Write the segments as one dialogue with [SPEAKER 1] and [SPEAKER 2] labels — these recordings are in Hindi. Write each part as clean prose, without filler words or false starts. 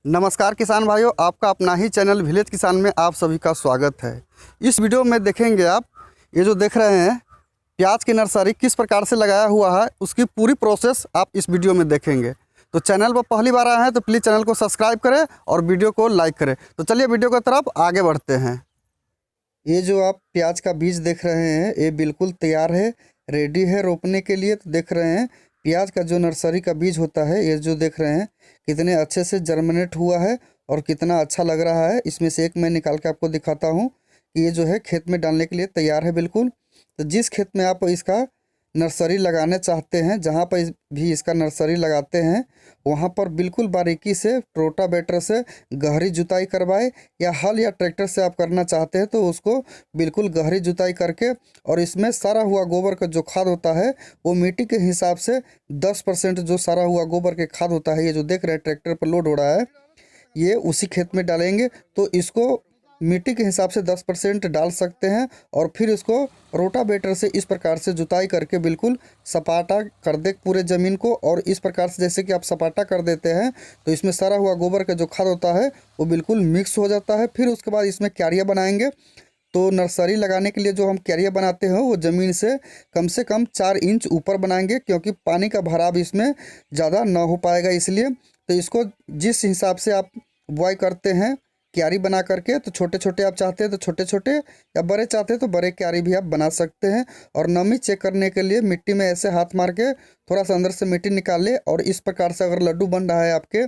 [SPEAKER 1] नमस्कार किसान भाइयों, आपका अपना ही चैनल विलेज किसान में आप सभी का स्वागत है। इस वीडियो में देखेंगे आप ये जो देख रहे हैं प्याज की नर्सरी किस प्रकार से लगाया हुआ है, उसकी पूरी प्रोसेस आप इस वीडियो में देखेंगे। तो चैनल पर पहली बार आए हैं तो प्लीज़ चैनल को सब्सक्राइब करें और वीडियो को लाइक करें। तो चलिए वीडियो की तरफ आगे बढ़ते हैं। ये जो आप प्याज का बीज देख रहे हैं ये बिल्कुल तैयार है, रेडी है रोपने के लिए। तो देख रहे हैं प्याज का जो नर्सरी का बीज होता है, ये जो देख रहे हैं कितने अच्छे से जर्मिनेट हुआ है और कितना अच्छा लग रहा है। इसमें से एक मैं निकाल के आपको दिखाता हूँ कि ये जो है खेत में डालने के लिए तैयार है बिल्कुल। तो जिस खेत में आप इसका नर्सरी लगाने चाहते हैं, जहाँ पर भी इसका नर्सरी लगाते हैं, वहाँ पर बिल्कुल बारीकी से रोटावेटर से गहरी जुताई करवाए, या हल या ट्रैक्टर से आप करना चाहते हैं तो उसको बिल्कुल गहरी जुताई करके, और इसमें सारा हुआ गोबर का जो खाद होता है वो मिट्टी के हिसाब से 10% जो सारा हुआ गोबर के खाद होता है, ये जो देख रहे हैं ट्रैक्टर पर लोड हो रहा है, ये उसी खेत में डालेंगे। तो इसको मिट्टी के हिसाब से 10% डाल सकते हैं और फिर इसको रोटावेटर से इस प्रकार से जुताई करके बिल्कुल सपाटा कर दे पूरे ज़मीन को। और इस प्रकार से जैसे कि आप सपाटा कर देते हैं तो इसमें सारा हुआ गोबर का जो खाद होता है वो बिल्कुल मिक्स हो जाता है। फिर उसके बाद इसमें क्यारियाँ बनाएंगे। तो नर्सरी लगाने के लिए जो हम क्यारियाँ बनाते हैं वो ज़मीन से कम 4 इंच ऊपर बनाएंगे, क्योंकि पानी का भराव इसमें ज़्यादा ना हो पाएगा इसलिए। तो इसको जिस हिसाब से आप बुआई करते हैं क्यारी बना करके, तो छोटे छोटे आप चाहते हैं तो छोटे छोटे, या बड़े चाहते हैं तो बड़े क्यारी भी आप बना सकते हैं। और नमी चेक करने के लिए मिट्टी में ऐसे हाथ मार के थोड़ा सा अंदर से मिट्टी निकाल ले, और इस प्रकार से अगर लड्डू बन रहा है आपके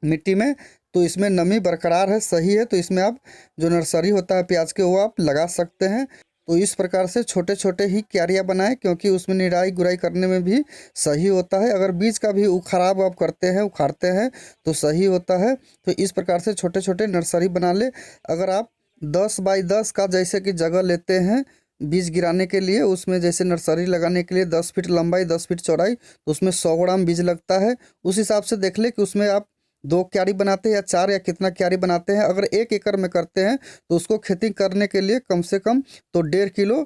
[SPEAKER 1] मिट्टी में तो इसमें नमी बरकरार है, सही है, तो इसमें आप जो नर्सरी होता है प्याज के वो आप लगा सकते हैं। तो इस प्रकार से छोटे छोटे ही क्यारियाँ बनाएं, क्योंकि उसमें निराई गुराई करने में भी सही होता है। अगर बीज का भी खराब आप करते हैं, उखाड़ते हैं तो सही होता है। तो इस प्रकार से छोटे छोटे नर्सरी बना ले। अगर आप 10 बाई 10 का जैसे कि जगह लेते हैं बीज गिराने के लिए, उसमें जैसे नर्सरी लगाने के लिए 10 फीट लंबाई 10 फीट चौड़ाई, तो उसमें 100 ग्राम बीज लगता है। उस हिसाब से देख ले कि उसमें आप 2 क्यारी बनाते हैं या 4 या कितना क्यारी बनाते हैं। अगर 1 एकड़ में करते हैं तो उसको खेती करने के लिए कम से कम तो 1.5 किलो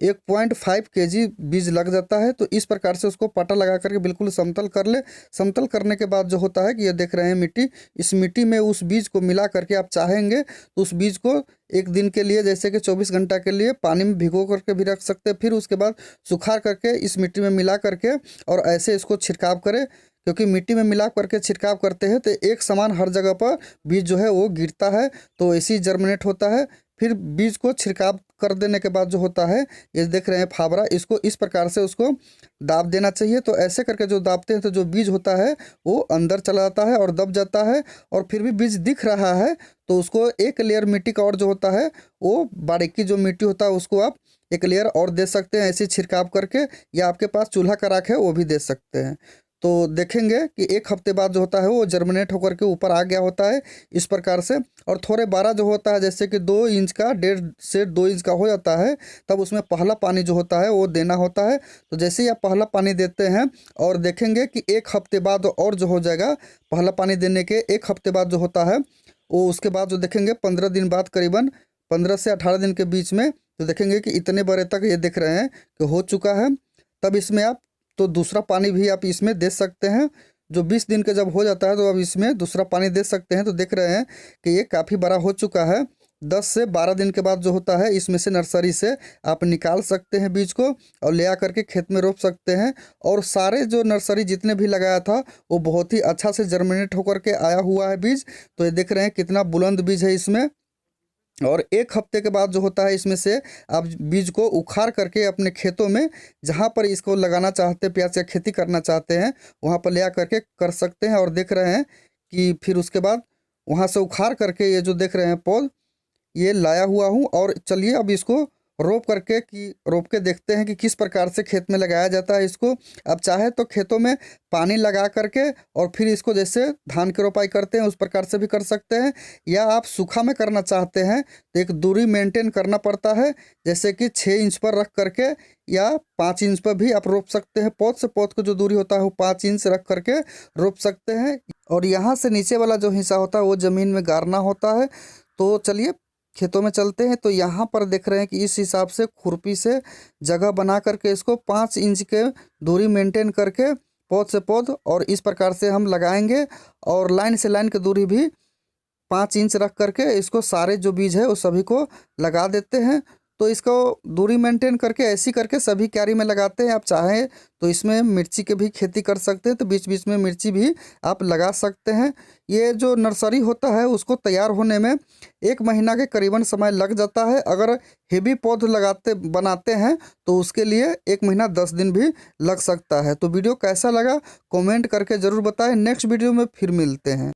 [SPEAKER 1] 1.5 केजी बीज लग जाता है। तो इस प्रकार से उसको पटा लगा करके बिल्कुल समतल कर ले। समतल करने के बाद जो होता है कि ये देख रहे हैं मिट्टी, इस मिट्टी में उस बीज को मिला करके आप चाहेंगे तो उस बीज को एक दिन के लिए जैसे कि 24 घंटा के लिए पानी में भिगो करके भी रख सकते हैं। फिर उसके बाद सुखा करके इस मिट्टी में मिला करके और ऐसे इसको छिड़काव करें, क्योंकि मिट्टी में मिला करके छिड़काव करते हैं तो एक समान हर जगह पर बीज जो है वो गिरता है, तो ऐसे ही जर्मिनेट होता है। फिर बीज को छिड़काव कर देने के बाद जो होता है, ये देख रहे हैं फावड़ा, इसको इस प्रकार से उसको दाब देना चाहिए। तो ऐसे करके जो दाबते हैं तो जो बीज होता है वो अंदर चला जाता है और दब जाता है। और फिर भी बीज दिख रहा है तो उसको एक लेयर मिट्टी का और जो होता है वो बारीकी जो मिट्टी होता है उसको आप एक लेयर और दे सकते हैं ऐसे छिड़काव करके, या आपके पास चूल्हा का राख है वो भी दे सकते हैं। तो देखेंगे कि 1 हफ्ते बाद जो होता है वो जर्मिनेट होकर के ऊपर आ गया होता है इस प्रकार से। और थोड़े बड़ा जो होता है जैसे कि 2 इंच का 1.5 से 2 इंच का हो जाता है, तब उसमें पहला पानी जो होता है वो देना होता है। तो जैसे ही आप पहला पानी देते हैं और देखेंगे कि 1 हफ्ते बाद और जो हो जाएगा, पहला पानी देने के 1 हफ्ते बाद जो होता है वो उसके बाद जो देखेंगे 15 दिन बाद, करीबन 15 से 18 दिन के बीच में, तो देखेंगे कि इतने बड़े तक ये देख रहे हैं कि हो चुका है। तब इसमें आप तो दूसरा पानी भी आप इसमें दे सकते हैं। जो 20 दिन के जब हो जाता है तो अब इसमें दूसरा पानी दे सकते हैं। तो देख रहे हैं कि ये काफ़ी बड़ा हो चुका है। 10 से 12 दिन के बाद जो होता है इसमें से नर्सरी से आप निकाल सकते हैं बीज को और ले आकर के खेत में रोप सकते हैं। और सारे जो नर्सरी जितने भी लगाया था वो बहुत ही अच्छा से जर्मिनेट होकर के आया हुआ है बीज। तो ये देख रहे हैं कितना बुलंद बीज है इसमें। और 1 हफ्ते के बाद जो होता है इसमें से आप बीज को उखाड़ करके अपने खेतों में जहाँ पर इसको लगाना चाहते हैं, प्याज का खेती करना चाहते हैं, वहाँ पर ले आ करके कर सकते हैं। और देख रहे हैं कि फिर उसके बाद वहाँ से उखाड़ करके ये जो देख रहे हैं पौध ये लाया हुआ हूँ। और चलिए अब इसको रोप के देखते हैं कि किस प्रकार से खेत में लगाया जाता है इसको। अब चाहे तो खेतों में पानी लगा करके और फिर इसको जैसे धान की रोपाई करते हैं उस प्रकार से भी कर सकते हैं, या आप सूखा में करना चाहते हैं तो एक दूरी मेंटेन करना पड़ता है, जैसे कि 6 इंच पर रख करके या 5 इंच पर भी आप रोप सकते हैं। पौध से पौध को जो दूरी होता है वो 5 इंच रख करके रोप सकते हैं। और यहाँ से नीचे वाला जो हिस्सा होता है वो ज़मीन में गाड़ना होता है। तो चलिए खेतों में चलते हैं। तो यहाँ पर देख रहे हैं कि इस हिसाब से खुरपी से जगह बना करके इसको 5 इंच के दूरी मेंटेन करके पौध से पौध, और इस प्रकार से हम लगाएंगे। और लाइन से लाइन की दूरी भी 5 इंच रख करके इसको सारे जो बीज है वो सभी को लगा देते हैं। तो इसको दूरी मेंटेन करके ऐसी करके सभी क्यारी में लगाते हैं। आप चाहें तो इसमें मिर्ची की भी खेती कर सकते हैं, तो बीच बीच में मिर्ची भी आप लगा सकते हैं। ये जो नर्सरी होता है उसको तैयार होने में 1 महीना के करीबन समय लग जाता है। अगर हेवी पौध बनाते हैं तो उसके लिए 1 महीना 10 दिन भी लग सकता है। तो वीडियो कैसा लगा कमेंट करके ज़रूर बताएं। नेक्स्ट वीडियो में फिर मिलते हैं।